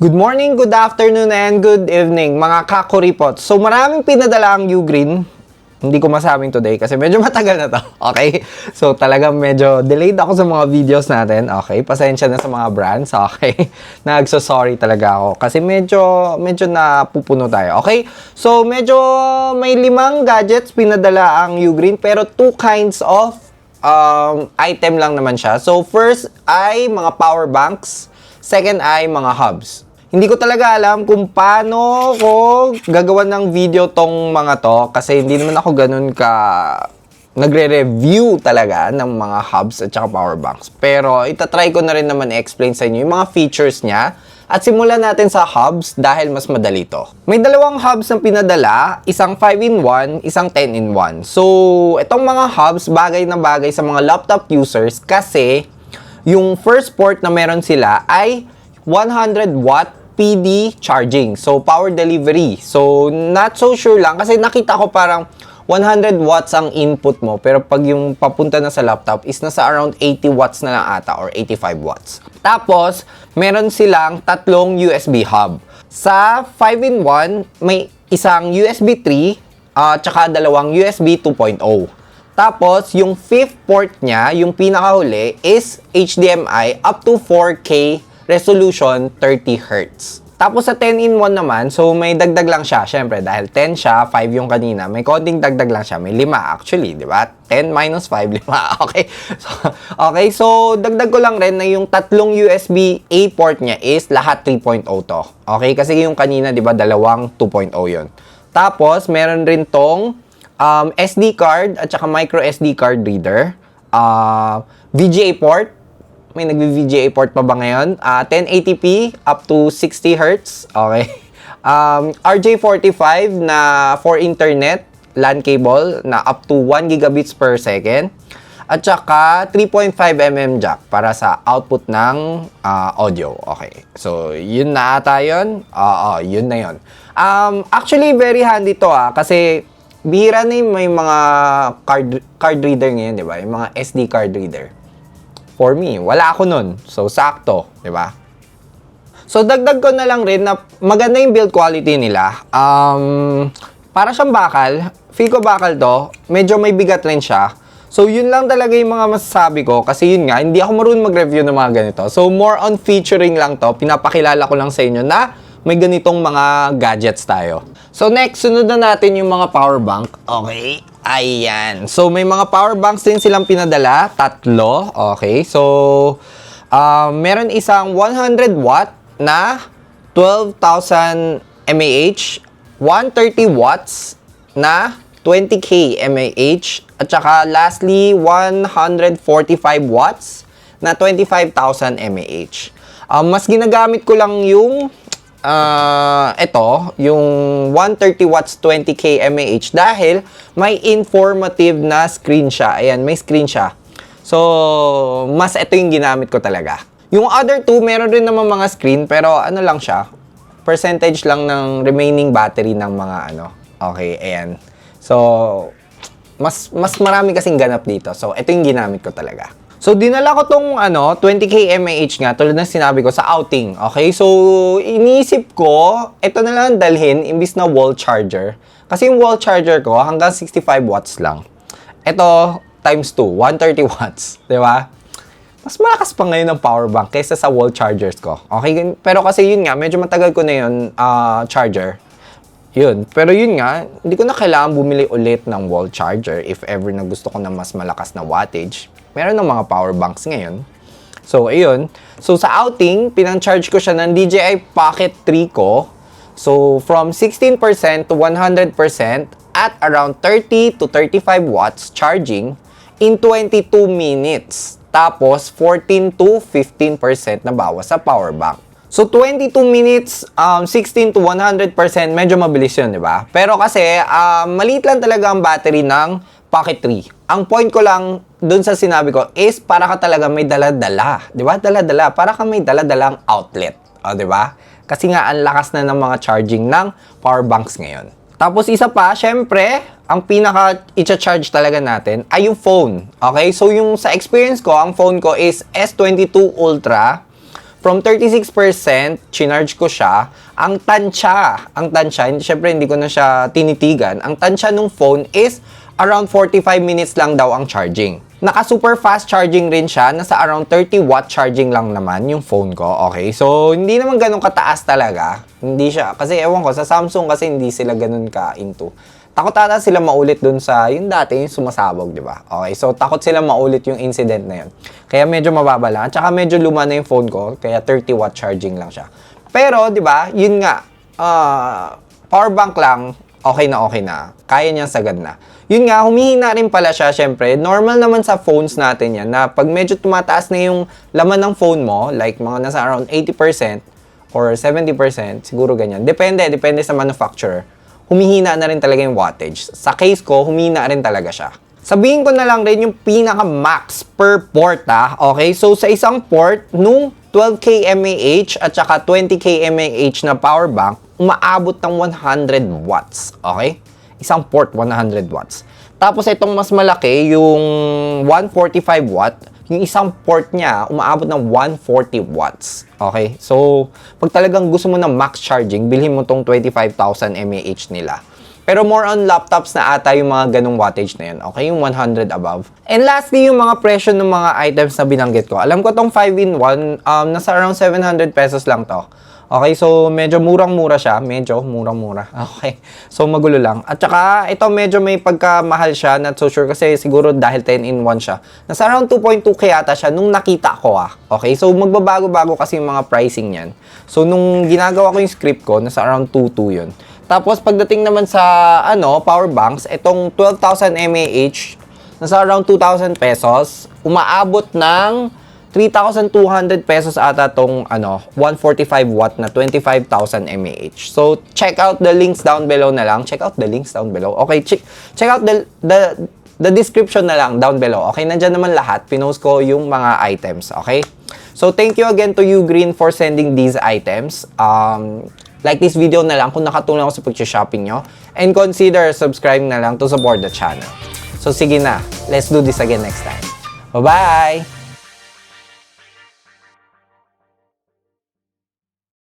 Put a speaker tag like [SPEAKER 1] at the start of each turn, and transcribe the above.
[SPEAKER 1] Good morning, good afternoon, and good evening, mga kakuripot. So, maraming pinadala ang Ugreen. Hindi ko masabing today kasi medyo matagal na to. Okay? So, talagang medyo delayed ako sa mga videos natin. Okay? Pasensya na sa mga brands. Okay? Nagso-sorry talaga ako kasi medyo napupuno tayo. Okay? So, medyo may 5 gadgets pinadala ang Ugreen pero 2 kinds of item lang naman siya. So, first ay mga power banks. Second ay mga hubs. Hindi ko talaga alam kung paano ko gagawa ng video tong mga to kasi hindi naman ako ganun ka nagre-review talaga ng mga hubs at saka power banks. Pero itatry ko na rin naman i-explain sa inyo yung mga features niya at simulan natin sa hubs dahil mas madali to. May 2 hubs na pinadala, isang 5-in-1, isang 10-in-1. So, itong mga hubs bagay na bagay sa mga laptop users kasi yung first port na meron sila ay 100 watt PD charging. So, power delivery. So, not so sure lang kasi nakita ko parang 100 watts ang input mo pero pag yung papunta na sa laptop is nasa around 80 watts na lang ata or 85 watts. Tapos, meron silang 3 USB hub. Sa 5-in-1, may isang USB 3 tsaka 2 USB 2.0. Tapos, yung 5th port niya, yung pinakahuli, is HDMI up to 4K resolution 30 Hz. Tapos sa 10-in-1 naman, so may dagdag lang siya. Syempre, dahil 10 siya, 5 yung kanina, may konting dagdag lang siya. May 5 actually, di ba? 10 minus 5, 5. Okay, so dagdag ko lang rin na yung 3 USB-A port niya is lahat 3.0 to. Okay, kasi yung kanina, di ba, 2 2.0 yun. Tapos, meron rin tong SD card at saka micro SD card reader. VGA port. May nag-VGA port pa ba ngayon? 1080p up to 60 Hz. Okay. RJ45 na for internet, LAN cable na up to 1 gigabits per second. At saka 3.5mm jack para sa output ng audio. Okay. So, yun na ata yun. Yun na yun. Actually, very handy to kasi bihira na may mga card reader ngayon, di ba? Yung mga SD card reader. For me, wala ako nun. So, sakto, di ba? So, dagdag ko na lang rin na maganda yung build quality nila. Para siyang bakal. Feel ko bakal to. Medyo may bigat rin siya. So, yun lang talaga yung mga masasabi ko. Kasi yun nga, hindi ako marunong mag-review ng mga ganito. So, more on featuring lang to. Pinapakilala ko lang sa inyo na may ganitong mga gadgets tayo. So, next, sunod na natin yung mga power bank. Okay. Ayan. So, may mga power banks din silang pinadala. 3. Okay. So, meron isang 100 watt na 12,000 mAh, 130 watts na 20k mAh, at saka lastly, 145 watts na 25,000 mAh. Mas ginagamit ko lang yung yung 130 watts 20k mAh dahil may informative na screen siya. Ayan, may screen siya. So, mas ito yung ginamit ko talaga. Yung other 2, meron rin naman mga screen pero ano lang siya, percentage lang ng remaining battery ng mga Okay, ayan. So, mas marami kasing ganap dito. So, ito yung ginamit ko talaga. So, dinala ko tong 20k mAh nga, tulad ng sinabi ko, sa outing. Okay? So, iniisip ko, ito na lang dalhin, imbis na wall charger. Kasi yung wall charger ko, hanggang 65 watts lang. Ito, times 2, 130 watts. Diba? Mas malakas pa ngayon ang power bank kaysa sa wall chargers ko. Okay? Pero kasi yun nga, medyo matagal ko na yun, charger. Yun. Pero yun nga, hindi ko na kailangan bumili ulit ng wall charger if ever na gusto ko na mas malakas na wattage. Meron ng mga power banks ngayon. So, ayun. So, sa outing, pinang-charge ko siya ng DJI Pocket 3 ko. So, from 16% to 100% at around 30 to 35 watts charging in 22 minutes. Tapos, 14 to 15% na bawas sa power bank. So, 22 minutes, 16 to 100%, medyo mabilis yun, di ba? Pero kasi, maliit lang talaga ang battery ng Pocket 3. Ang point ko lang dun sa sinabi ko is para ka talaga may dala-dala. Di ba? Dala-dala. Para ka may dala-dalang outlet. O, di ba? Kasi nga, ang lakas na ng mga charging ng power banks ngayon. Tapos, isa pa, syempre, ang pinaka-i-charge talaga natin ay yung phone. Okay? So, yung sa experience ko, ang phone ko is S22 Ultra from 36%, chinarge ko siya. Ang tansya, syempre hindi ko na siya tinitigan. Ang tansya ng phone is around 45 minutes lang daw ang charging. Naka super fast charging rin siya, nasa around 30 watt charging lang naman yung phone ko, okay? So, hindi naman ganun kataas talaga. Hindi siya, kasi ewan ko, sa Samsung kasi hindi sila ganun ka-into. Takot ata sila maulit dun sa, yung dati, yung sumasabog, di ba? Okay, so takot sila maulit yung incident na yun. Kaya medyo mababa lang. Tsaka medyo luma na yung phone ko, kaya 30 watt charging lang siya. Pero, di ba, yun nga, power bank lang, okay na. Kaya niyang sagad na. Yun nga, humihina rin pala siya, syempre. Normal naman sa phones natin yan, na pag medyo tumataas na yung laman ng phone mo, like mga nasa around 80% or 70%, siguro ganyan. Depende sa manufacturer. Humihina na rin talaga yung wattage. Sa case ko, humihina rin talaga siya. Sabihin ko na lang rin yung pinaka-max per port, okay? So, sa isang port, nung 12K mAh at saka 20K mAh na power bank, umaabot ng 100 watts, okay? Isang port, 100 watts. Tapos itong mas malaki, yung 145 watt, yung isang port niya, umaabot ng 140 watts. Okay? So, pag talagang gusto mo ng max charging, bilhin mo tong 25,000 mAh nila. Pero more on laptops na ata yung mga ganong wattage na yun. Okay? Yung 100 above. And lastly, yung mga presyo ng mga items na binanggit ko. Alam ko tong 5-in-1, nasa around 700 pesos lang to. Okay, so medyo murang-mura siya. Medyo murang-mura. Okay, so magulo lang. At saka, ito medyo may pagkamahal siya. Not so sure kasi siguro dahil 10-in-1 siya. Nasa around 2.2k yata siya nung nakita ko Okay, so magbabago-bago kasi yung mga pricing niyan. So nung ginagawa ko yung script ko, nasa around 2.2 yun. Tapos pagdating naman sa power banks, itong 12,000 mAh, nasa around 2,000 pesos. Umaabot ng 3,200 pesos ata tong 145 watt na 25,000 mAh. So, check out the links down below na lang. Check out the links down below. Okay, check out the description na lang down below. Okay, nandyan naman lahat. Pinost ko yung mga items. Okay? So, thank you again to Ugreen for sending these items. Like this video na lang kung nakatulong ako sa pag-shopping nyo. And consider subscribing na lang to support the channel. So, sige na. Let's do this again next time. Bye-bye!